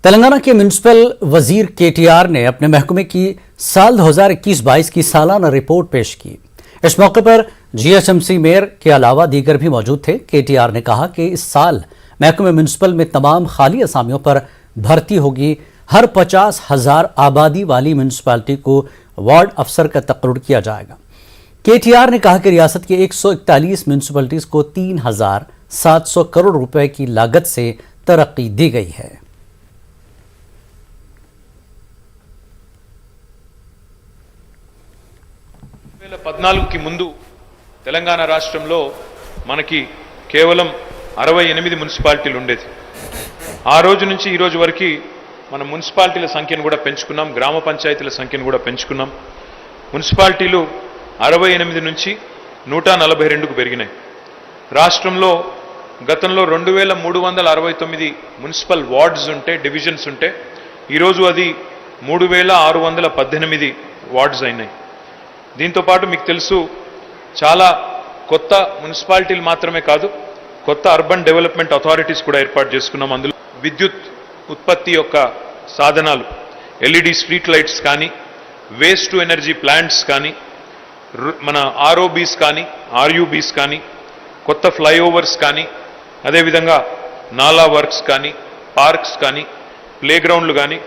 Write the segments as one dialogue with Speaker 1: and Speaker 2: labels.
Speaker 1: तेलंगाना के म्युनिसिपल वजीर केटीआर ने अपने महकमे की साल 2021-22 की सालाना रिपोर्ट पेश की। इस मौके पर जीएचएमसी मेयर के अलावा दीगर भी मौजूद थे। केटीआर ने कहा कि इस साल महकमे म्युनिसिपल में तमाम खाली असामियों पर भर्ती होगी। हर 50,000 आबादी वाली म्युनिसिपैलिटी को वार्ड अफसर का तकर्रुर किया जाएगा। केटीआर ने कहा कि रियासत की 141 म्युनिसिपैलिटीज को 3,700 करोड़ रुपए की लागत से तरक्की दी गई है।
Speaker 2: की ముందు తెలంగాణ రాష్ట్రంలో మనకి కేవలం 68 మున్సిపాలిటీలు ఉండేది। ఆ రోజు నుంచి ఈ రోజు వరకు మన మున్సిపాలిటీల సంఖ్యను కూడా పెంచుకున్నాం, గ్రామ పంచాయతీల సంఖ్యను కూడా పెంచుకున్నాం। మున్సిపాలిటీలు 68 నుంచి 142కు పెరిగినాయి। రాష్ట్రంలో గతంలో 2369 మున్సిపల్ వార్డ్స్ ఉంటే, డివిజన్స్ ఉంటే, ఈ రోజు అది 3618 వార్డ్స్ అయినాయి। దీంతో పాటు మీకు తెలుసు చాలా కొత్త మున్సిపాలిటీలు మాత్రమే కాదు, కొత్త అర్బన్ డెవలప్మెంట్ అథారిటీస్ కూడా ఏర్పాటు చేసుకున్నాం। అందులో విద్యుత్ ఉత్పత్తి యొక్క సాధనాలు, ఎల్ఈడి స్ట్రీట్ లైట్స్ కానీ, వేస్ట్ టు ఎనర్జీ ప్లాంట్స్ కానీ, మన ఆర్ఓబీస్ కానీ, ఆర్యూబీస్ కానీ, కొత్త ఫ్లైఓవర్స్ కానీ, అదేవిధంగా నాలా వర్క్స్ కానీ, పార్క్స్ కానీ, ప్లేగ్రౌండ్లు కానీ,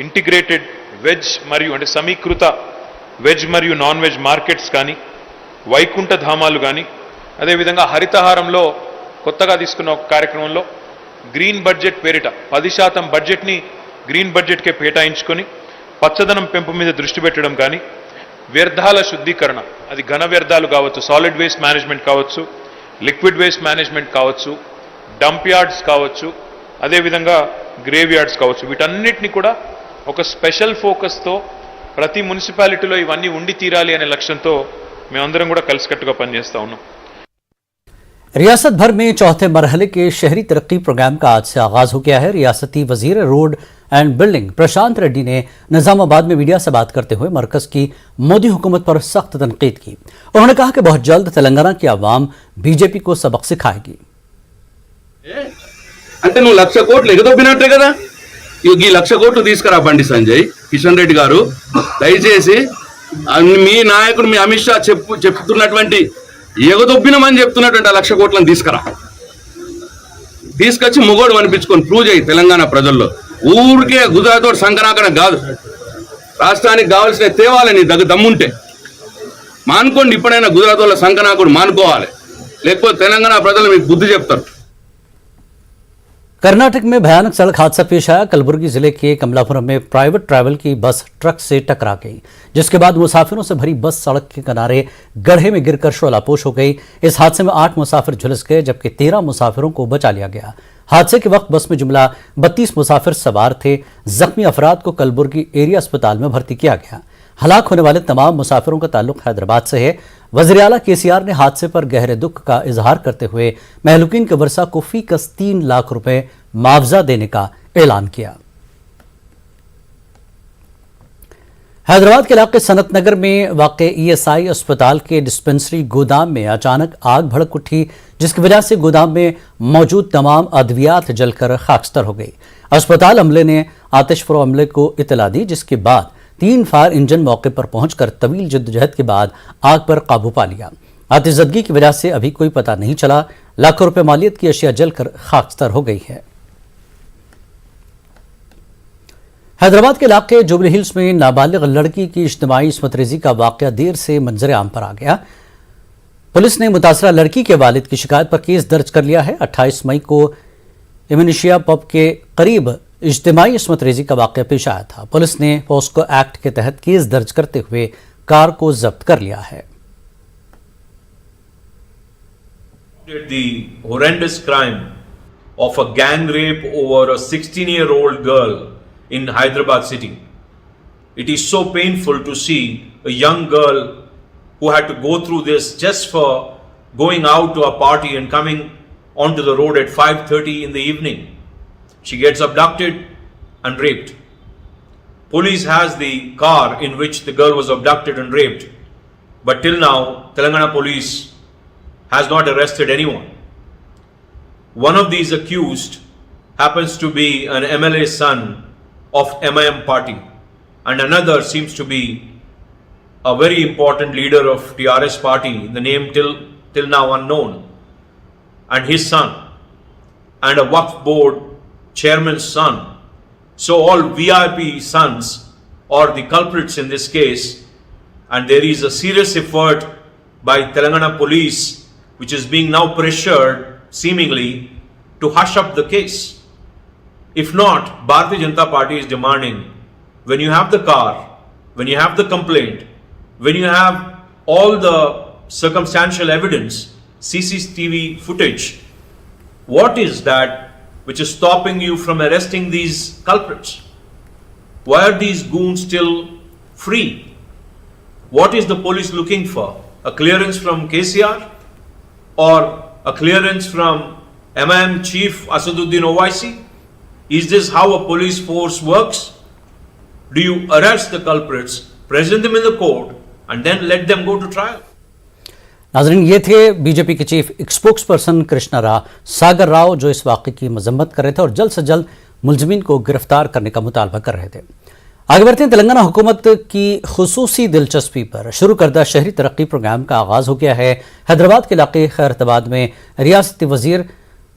Speaker 2: ఇంటిగ్రేటెడ్ వెజ్ మరియు అంటే సమీకృత వెజ్ మరియు నాన్ వెజ్ మార్కెట్స్ కానీ, వైకుంఠ ధామాలు కానీ, అదేవిధంగా హరితహారంలో కొత్తగా తీసుకున్న ఒక కార్యక్రమంలో గ్రీన్ బడ్జెట్ పేరిట 10% బడ్జెట్ని గ్రీన్ బడ్జెట్కే కేటాయించుకొని పచ్చదనం పెంపు మీద దృష్టి పెట్టడం కానీ, వ్యర్థాల శుద్ధీకరణ, అది ఘన వ్యర్థాలు కావచ్చు, సాలిడ్ వేస్ట్ మేనేజ్మెంట్ కావచ్చు, లిక్విడ్ వేస్ట్ మేనేజ్మెంట్ కావచ్చు, డంప్ యార్డ్స్ కావచ్చు, అదేవిధంగా గ్రేవ్ యార్డ్స్ కావచ్చు, వీటన్నిటిని కూడా ఒక స్పెషల్ ఫోకస్తో ప్రతి మున్సిపాలిటీలో ఇవన్నీ ఉండి తీరాలి అనే లక్ష్యంతో మేమందరం కూడా కలిసికట్టుగా పనిచేస్తా ఉన్నాం।
Speaker 1: रियासत भर में चौथे मरहले के शहरी तरक्की प्रोग्राम का आज से आगाज हो गया है। रियासती वजीर रोड एंड बिल्डिंग प्रशांत रेड्डी ने निजामाबाद में मीडिया से बात करते हुए मरकज की मोदी हुकूमत पर सख्त तनकीद की। उन्होंने कहा कि बहुत जल्द तेलंगाना की आवाम बीजेपी को सबक सिखाएगी।
Speaker 3: అంటే నువ్వు 1,00,000 కోట్లు ఎగదొబ్బినట్టే కదా, ఈ 1,00,000 కోట్లు తీసుకురా బండి సంజయ్ కిషన్ రెడ్డి గారు, దయచేసి మీ నాయకుడు మీ అమిత్ షా చెప్తున్నటువంటి ఎగదొబ్బినమని చెప్తున్నటువంటి 1,00,000 కోట్లను తీసుకొచ్చి మొగోడు అనిపించుకొని ప్రూవ్ చేయి తెలంగాణ ప్రజల్లో। ఊరికే గుజరాత్ సంకనాకడం కాదు, రాష్ట్రానికి కావాల్సిన తేవాలని దమ్ముంటే మానుకోండి। ఇప్పుడైనా గుజరాత్ వాళ్ళ సంకనాకుడు మానుకోవాలి, లేకపోతే తెలంగాణ ప్రజలు మీకు బుద్ధి చెప్తారు।
Speaker 1: कर्नाटक में भयानक सड़क हादसा पेश आया। कलबुर्गी जिले के कमलापुरम में प्राइवेट ट्रैवल की बस ट्रक से टकरा गई, जिसके बाद मुसाफिरों से भरी बस सड़क के किनारे गड्ढे में गिरकर शोलापोश हो गई। इस हादसे में 8 मुसाफिर झुलस गए, जबकि 13 मुसाफिरों को बचा लिया गया। हादसे के वक्त बस में जुमला 32 मुसाफिर सवार थे। जख्मी अफराद को कलबुर्गी एरिया अस्पताल में भर्ती किया गया। हलाक होने वाले तमाम मुसाफिरों का ताल्लुक हैदराबाद से है। वज़ीर आला केसीआर ने हादसे पर गहरे दुख का इजहार करते हुए महलूकीन के वर्षा को फीकस 3 लाख रुपए मुआवजा देने का ऐलान किया। हैदराबाद के इलाके सनत नगर में वाक़े ईएसआई अस्पताल के डिस्पेंसरी गोदाम में अचानक आग भड़क उठी, जिसकी वजह से गोदाम में मौजूद तमाम अद्वियात जलकर खाकस्तर हो गई। अस्पताल अमले ने आतिशफरो अमले को इतला दी, जिसके बाद 3 फायर इंजन मौके पर पहुंचकर तवील जद्दोजहद के बाद आग पर काबू पा लिया। आतिशज़दगी की वजह से अभी कोई पता नहीं चला। लाखों रुपए मालियत की अशिया जलकर खाकस्तर हो गई है। हैदराबाद के इलाके जुबली हिल्स में नाबालिग लड़की की इज्तिमाई इस्मत रेज़ी का वाक़या देर से मंजर आम पर आ गया। पुलिस ने मुतासरा लड़की के वालिद की शिकायत पर केस दर्ज कर लिया है। 28 मई को इमनिशिया पब के करीब इज्तिमाई इस्मत रेज़ी का वाक़या पेश आया था। पुलिस ने पॉस्को एक्ट के तहत केस दर्ज करते हुए कार को जब्त कर लिया है।
Speaker 4: The horrendous crime of a gang rape over a 16-year-old girl in Hyderabad city. It is so painful to see a young girl who had to go through this just for going out to a party and coming onto the road at 5:30 in the evening. She gets abducted and raped. Police has the car in which the girl was abducted and raped, but till now Telangana police has not arrested anyone. One of these accused happens to be an MLA son of MIM party, and another seems to be a very important leader of TRS party, the name till now unknown, and his son, and a Waqf board chairman's son. So all VIP sons are the culprits in this case, and there is a serious effort by Telangana police, which is being now pressured seemingly to hush up the case. If not, Bharatiya Janata Party is demanding, when you have the car, when you have the complaint, when you have all the circumstantial evidence, CCTV footage, what is that which is stopping you from arresting these culprits? Why are these goons still free? What is the police looking for? A clearance from KCR or a clearance from MIM chief Asaduddin Owaisi? Is this how a police force works? Do you arrest the culprits, present them in the court, and then let them go to trial?
Speaker 1: नाजरीन, ये थे BJP के chief spokes person Krishna सागर राव, जो इस वाक़े की मजम्मत कर रहे थे और जल्द से जल्द मुलजमीन को गिरफ्तार करने का मुतालबा कर रहे थे। आगे बढ़ते हैं। तेलंगाना हुकूमत की खुसूसी दिलचस्पी पर शुरू करदा शहरी तरक्की प्रोग्राम का आगाज़ हो गया है। हैदराबाद के इलाके खैरताबाद में रियासती वजीर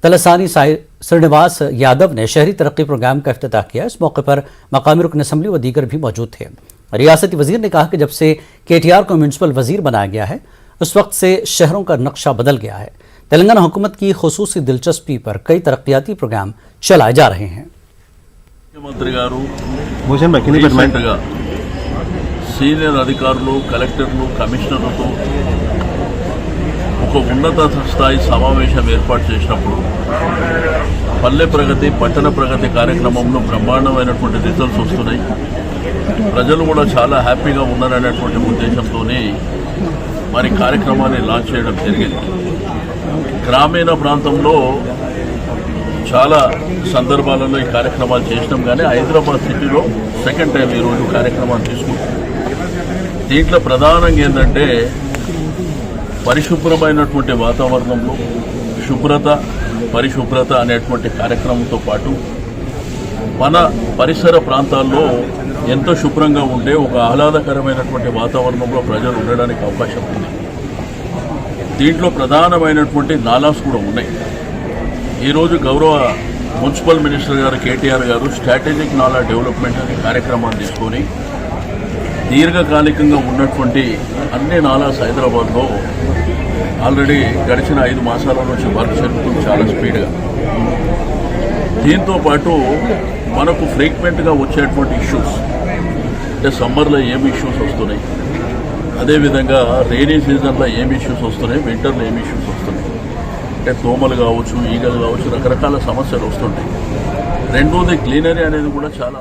Speaker 1: तलसानी श्रीनिवास यादव ने शहरी तरक्की प्रोग्राम का इफ्तिताह किया। इस मौके पर मकामी रुकन असम्बली व दीगर भी मौजूद थे। रियासती वजीर ने कहा कि जब से KTR को म्यूनसिपल वजीर बनाया गया है, उस वक्त से शहरों का नक्शा बदल गया है। तेलंगाना हुकूमत की खुसूसी दिलचस्पी पर कई तरक्याती प्रोग्राम चलाए जा रहे हैं।
Speaker 5: मुख्यमंत्री గారు రీసెంట్గా సీనియర్ అధికారులు, కలెక్టర్లు, కమిషనర్లతో ఒక ఉన్నత స్థాయి సమావేశం ఏర్పాటు చేసినప్పుడు పల్లె ప్రగతి, పట్టణ ప్రగతి కార్యక్రమంలో బ్రహ్మాండమైనటువంటి రిజల్ట్స్ వస్తున్నాయి. ప్రజలు కూడా చాలా హ్యాపీగా ఉన్నారనేటువంటి ఉద్దేశంతోనే మరి కార్యక్రమాన్ని లాంచ్ చేయడం జరిగింది. గ్రామీణ ప్రాంతంలో చాలా సందర్భాలలో ఈ కార్యక్రమాలు చేసినాం, కానీ హైదరాబాద్ సిటీలో సెకండ్ టైం ఈరోజు కార్యక్రమాలు తీసుకుంటాం. దీంట్లో ప్రధానంగా ఏంటంటే పరిశుభ్రమైనటువంటి వాతావరణంలో శుభ్రత, పరిశుభ్రత అనేటువంటి కార్యక్రమంతో పాటు మన పరిసర ప్రాంతాల్లో ఎంతో శుభ్రంగా ఉండే ఒక ఆహ్లాదకరమైనటువంటి వాతావరణంలో ప్రజలు ఉండడానికి అవకాశం ఉంది. దీంట్లో ప్రధానమైనటువంటి నాలాస్ కూడా ఉన్నాయి. ఈరోజు గౌరవ మున్సిపల్ మినిస్టర్ గారు KTR గారు స్ట్రాటజిక్ నాలా డెవలప్మెంట్ అనే కార్యక్రమాన్ని తీసుకొని దీర్ఘకాలికంగా ఉన్నటువంటి అన్ని నాలాస్ హైదరాబాద్లో ఆల్రెడీ గడిచిన 5 మాసాల నుంచి వర్క్ జరుగుతుంది చాలా స్పీడ్గా. దీంతో పాటు మనకు ఫ్రీక్వెంట్గా వచ్చేటువంటి ఇష్యూస్, అంటే సమ్మర్లో ఏమి ఇష్యూస్ వస్తున్నాయి, అదేవిధంగా రెయినీ సీజన్లో ఏమి ఇష్యూస్ వస్తున్నాయి, వింటర్లో ఏమి ఇష్యూస్ వస్తున్నాయి, అంటే దోమలు కావచ్చు, ఈగలు కావచ్చు, రకరకాల సమస్యలు వస్తుంటాయి. రెండోది గ్లీనరీ అనేది కూడా చాలా।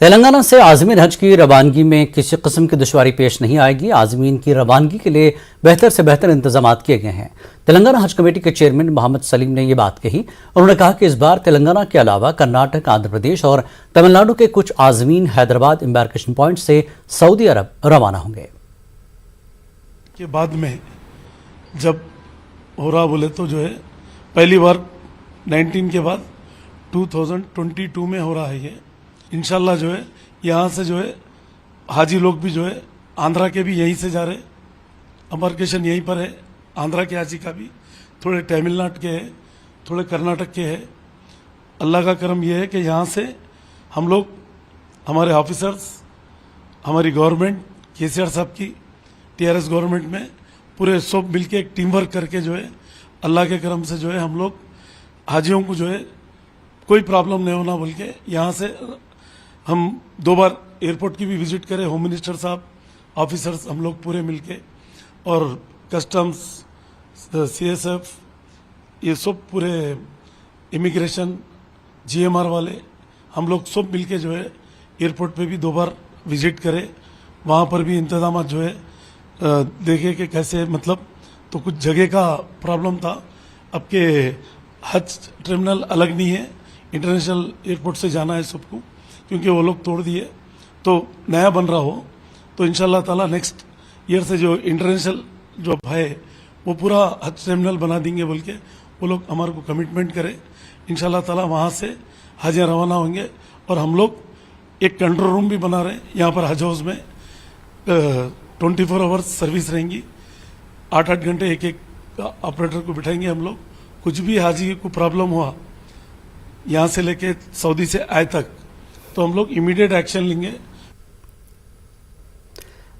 Speaker 1: तेलंगाना से आज़मीन हज की रवानगी में किसी किस्म की दुश्वारी पेश नहीं आएगी। आज़मीन की रवानगी के लिए बेहतर से बेहतर इंतजाम किए गए हैं। तेलंगाना हज कमेटी के चेयरमैन मोहम्मद सलीम ने ये बात कही। उन्होंने कहा कि इस बार तेलंगाना के अलावा कर्नाटक, आंध्र प्रदेश और तमिलनाडु के कुछ आज़मीन हैदराबाद एम्बार्केशन पॉइंट से सऊदी अरब रवाना होंगे।
Speaker 6: के बाद में जब हो रहा बोले तो जो है पहली बार 19 के बाद 2022 में हो रहा है ये। इंशाल्लाह जो है यहाँ से जो है हाजी लोग भी जो है आंध्रा के भी यहीं से जा रहे, अम्बार्केशन यहीं पर है। आंध्रा के हाजी का भी, थोड़े तमिलनाडु के है, थोड़े कर्नाटक के है। अल्लाह का करम यह है कि यहाँ से हम लोग, हमारे ऑफिसर्स, हमारी गवर्नमेंट, KCR साहब की TRS गवर्नमेंट में पूरे सब मिल के एक टीम वर्क करके जो है अल्लाह के करम से जो है हम लोग हाजियों को जो है कोई प्रॉब्लम नहीं होना बोल के यहाँ से हम 2 बार एयरपोर्ट की भी विजिट करें, होम मिनिस्टर साहब, ऑफिसर्स हम लोग पूरे मिलके, और कस्टम्स, CSF, ये सब पूरे इमिग्रेशन, GMR वाले, हम लोग सब मिलके जो है एयरपोर्ट पे भी 2 बार विजिट करें। वहाँ पर भी इंतजाम जो है देखे कि कैसे, मतलब तो कुछ जगह का प्रॉब्लम था। अब के हज टर्मिनल अलग नहीं है, इंटरनेशनल एयरपोर्ट से जाना है सबको, क्योंकि वो लोग तोड़ दिए, तो नया बन रहा हो तो इंशाल्लाह ताला नेक्स्ट ईयर से जो इंटरनेशनल जो है वो पूरा हज टर्मिनल बना देंगे बोल के वो लोग हमारे को कमिटमेंट करें। इंशाल्लाह ताला वहाँ से हाजियाँ रवाना होंगे। और हम लोग एक कंट्रोल रूम भी बना रहे हैं यहाँ पर हज हाउस में। 24 आवर्स सर्विस रहेंगी, 8-8 घंटे एक ऑपरेटर को बिठाएंगे हम लोग। कुछ भी हाजी को प्रॉब्लम हुआ यहाँ से लेके सऊदी से आए तक, तो हम लोग इमीडिएट एक्शन लेंगे।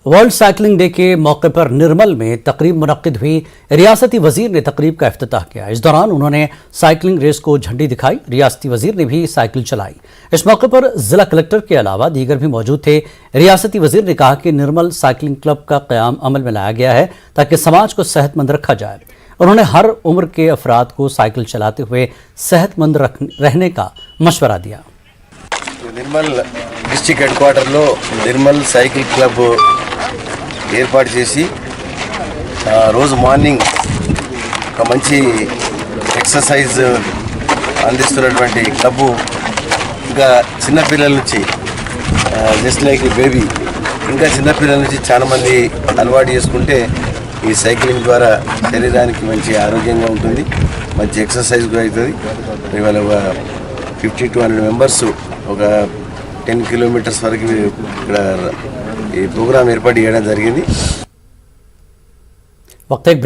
Speaker 1: वर्ल्ड साइकिलिंग डे के मौके पर निर्मल में तकरीब मुनक्किद हुई। रियासती वजीर ने तकरीब का इफ्तिताह किया। इस दौरान उन्होंने साइकिलिंग रेस को झंडी दिखाई। रियासती वजीर ने भी साइकिल चलाई। इस मौके पर जिला कलेक्टर के अलावा दीगर भी मौजूद थे। रियासती वजीर ने कहा कि निर्मल साइकिलिंग क्लब का क़याम अमल में लाया गया है ताकि समाज को सेहतमंद रखा जाए। उन्होंने हर उम्र के अफराद को साइकिल चलाते हुए सेहतमंद रहने का मशवरा दिया।
Speaker 7: నిర్మల్ డిస్ట్రిక్ట్ హెడ్ క్వార్టర్లో నిర్మల్ సైకిల్ క్లబ్ ఏర్పాటు చేసి రోజు మార్నింగ్ ఒక మంచి ఎక్సర్సైజ్ అందిస్తున్నటువంటి క్లబ్, ఇంకా చిన్నపిల్లల నుంచి జస్ట్ లైక్ బేబీ, ఇంకా చిన్నపిల్లల నుంచి చాలామంది అలవాటు చేసుకుంటే ఈ సైక్లింగ్ ద్వారా శరీరానికి మంచి ఆరోగ్యంగా ఉంటుంది, మంచి ఎక్సర్సైజ్ కూడా అవుతుంది. ఇవాళ 50 to 100 మెంబర్స్ ఒక 10 కిలోమీటర్స్ వరకు ఇక్కడ ఈ ప్రోగ్రాం ఏర్పాటు చేయడం జరిగింది.
Speaker 1: वक्त एक